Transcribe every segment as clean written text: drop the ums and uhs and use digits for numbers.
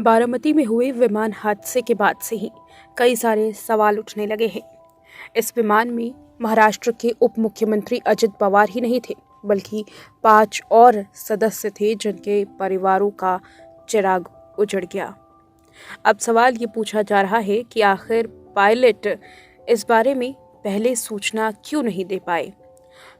बारामती में हुए विमान हादसे के बाद से ही कई सारे सवाल उठने लगे हैं। इस विमान में महाराष्ट्र के उप मुख्यमंत्री अजित पवार ही नहीं थे, बल्कि 5 और सदस्य थे जिनके परिवारों का चिराग उजड़ गया। अब सवाल ये पूछा जा रहा है कि आखिर पायलट इस बारे में पहले सूचना क्यों नहीं दे पाए।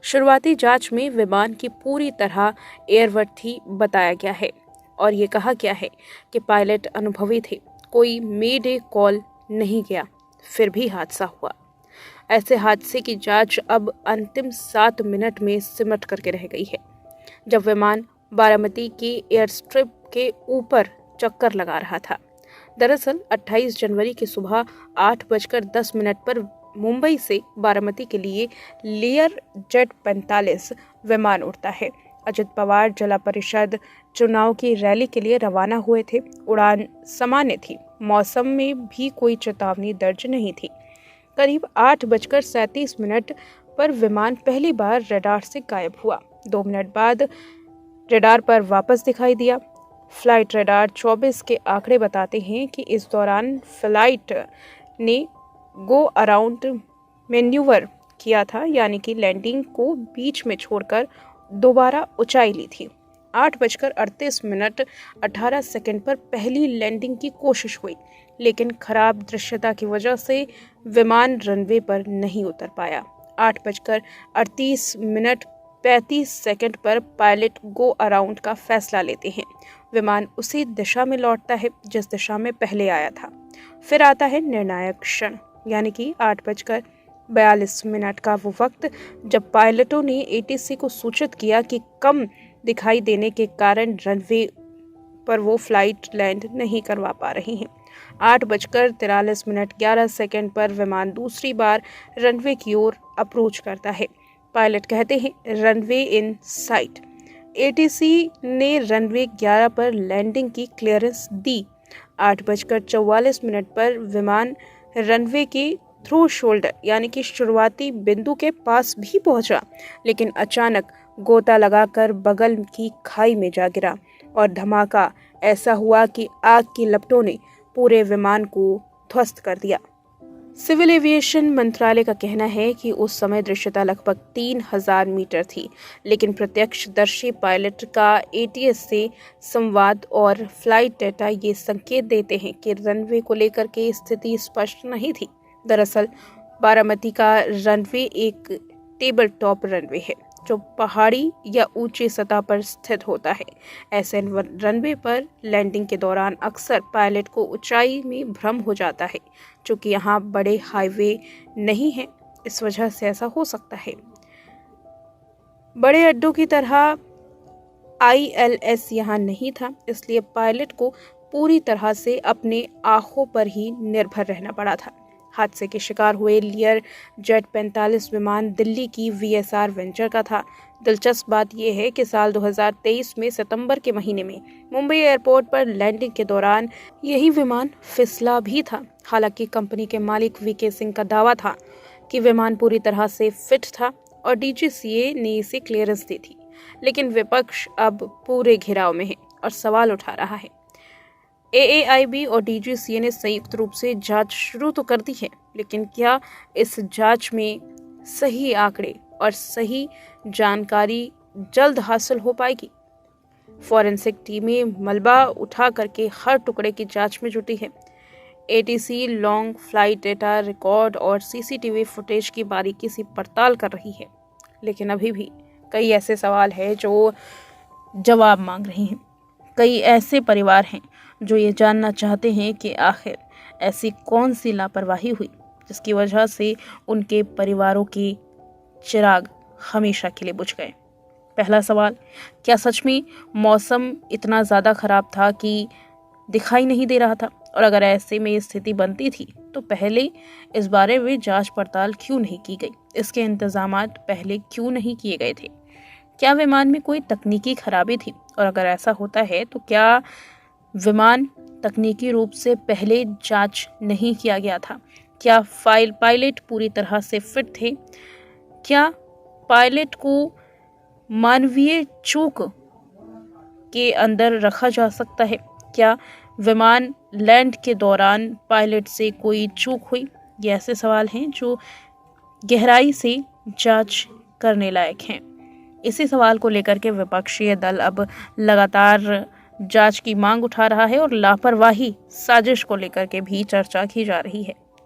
शुरुआती जांच में विमान की पूरी तरह एयरवर्थी बताया गया है और ये कहा गया है कि पायलट अनुभवी थे, कोई मेडे कॉल नहीं गया, फिर भी हादसा हुआ। ऐसे हादसे की जांच अब अंतिम 7 मिनट में सिमट करके रह गई है, जब विमान बारामती के एयर स्ट्रिप के ऊपर चक्कर लगा रहा था। दरअसल 28 जनवरी की सुबह 8:10 पर मुंबई से बारामती के लिए लेयर जेट 45 विमान उड़ता है। अजित पवार जिला परिषद चुनाव की रैली के लिए रवाना हुए थे। उड़ान सामान्य थी, मौसम में भी कोई चेतावनी दर्ज नहीं थी। करीब 8:37 पर विमान पहली बार रडार से गायब हुआ। 2 मिनट बाद रडार पर वापस दिखाई दिया। फ्लाइट रडार 24 के आंकड़े बताते हैं कि इस दौरान फ्लाइट ने गो अराउंड मैन्यूवर किया था, यानी कि लैंडिंग को बीच में छोड़कर दोबारा ऊंचाई ली थी। 8:38 पर पहली लैंडिंग की कोशिश हुई, लेकिन खराब दृश्यता की वजह से विमान रनवे पर नहीं उतर पाया। 8:38 पर पायलट गो अराउंड का फैसला लेते हैं। विमान उसी दिशा में लौटता है जिस दिशा में पहले आया था। फिर आता है निर्णायक क्षण, यानी कि 8:42 का वो वक्त जब पायलटों ने एटीसी को सूचित किया कि कम दिखाई देने के कारण रनवे पर वो फ्लाइट लैंड नहीं करवा पा रही हैं। 8:43 पर विमान दूसरी बार रनवे की ओर अप्रोच करता है। पायलट कहते हैं रनवे इन साइट। एटीसी ने रनवे 11 पर लैंडिंग की क्लियरेंस दी। 8:44 पर विमान रनवे के थ्रू शोल्डर, यानी कि शुरुआती बिंदु के पास भी पहुंचा, लेकिन अचानक गोता लगाकर बगल की खाई में जा गिरा और धमाका ऐसा हुआ कि आग की लपटों ने पूरे विमान को ध्वस्त कर दिया। सिविल एविएशन मंत्रालय का कहना है कि उस समय दृश्यता लगभग 3000 मीटर थी, लेकिन प्रत्यक्षदर्शी पायलट का एटीएस से संवाद और फ्लाइट डेटा ये संकेत देते हैं कि रनवे को लेकर के स्थिति स्पष्ट नहीं थी। दरअसल बारामती का रनवे एक टेबल टॉप रनवे है जो पहाड़ी या ऊंची सतह पर स्थित होता है। ऐसे रनवे पर लैंडिंग के दौरान अक्सर पायलट को ऊंचाई में भ्रम हो जाता है, क्योंकि यहाँ बड़े हाईवे नहीं है, इस वजह से ऐसा हो सकता है। बड़े अड्डों की तरह ILS यहाँ नहीं था, इसलिए पायलट को पूरी तरह से अपने आंखों पर ही निर्भर रहना पड़ा था। हादसे के शिकार हुए लेयर जेट 45 विमान दिल्ली की VSR वेंचर का था। दिलचस्प बात यह है कि साल 2023 में सितंबर के महीने में मुंबई एयरपोर्ट पर लैंडिंग के दौरान यही विमान फिसला भी था। हालांकि कंपनी के मालिक VK सिंह का दावा था कि विमान पूरी तरह से फिट था और DGCA ने इसे क्लियरेंस दी थी, लेकिन विपक्ष अब पूरे घेराव में है और सवाल उठा रहा है। AAIB और DGCA ने संयुक्त रूप से जांच शुरू तो कर दी है, लेकिन क्या इस जांच में सही आंकड़े और सही जानकारी जल्द हासिल हो पाएगी? फॉरेंसिक टीमें मलबा उठा करके हर टुकड़े की जांच में जुटी है। ATC long flight data record और CCTV फुटेज की बारीकी से पड़ताल कर रही है, लेकिन अभी भी कई ऐसे सवाल हैं जो जवाब मांग रहे हैं। कई ऐसे परिवार हैं जो ये जानना चाहते हैं कि आखिर ऐसी कौन सी लापरवाही हुई जिसकी वजह से उनके परिवारों के चिराग हमेशा के लिए बुझ गए। पहला सवाल, क्या सच में मौसम इतना ज़्यादा खराब था कि दिखाई नहीं दे रहा था? और अगर ऐसे में स्थिति बनती थी तो पहले इस बारे में जांच पड़ताल क्यों नहीं की गई? इसके इंतजामात पहले क्यों नहीं किए गए थे? क्या विमान में कोई तकनीकी खराबी थी? और अगर ऐसा होता है तो क्या विमान तकनीकी रूप से पहले जांच नहीं किया गया था? क्या पायलट पूरी तरह से फिट थे? क्या पायलट को मानवीय चूक के अंदर रखा जा सकता है? क्या विमान लैंड के दौरान पायलट से कोई चूक हुई? ये ऐसे सवाल हैं जो गहराई से जांच करने लायक हैं। इसी सवाल को लेकर के विपक्षी दल अब लगातार जांच की मांग उठा रहा है और लापरवाही साजिश को लेकर के भी चर्चा की जा रही है।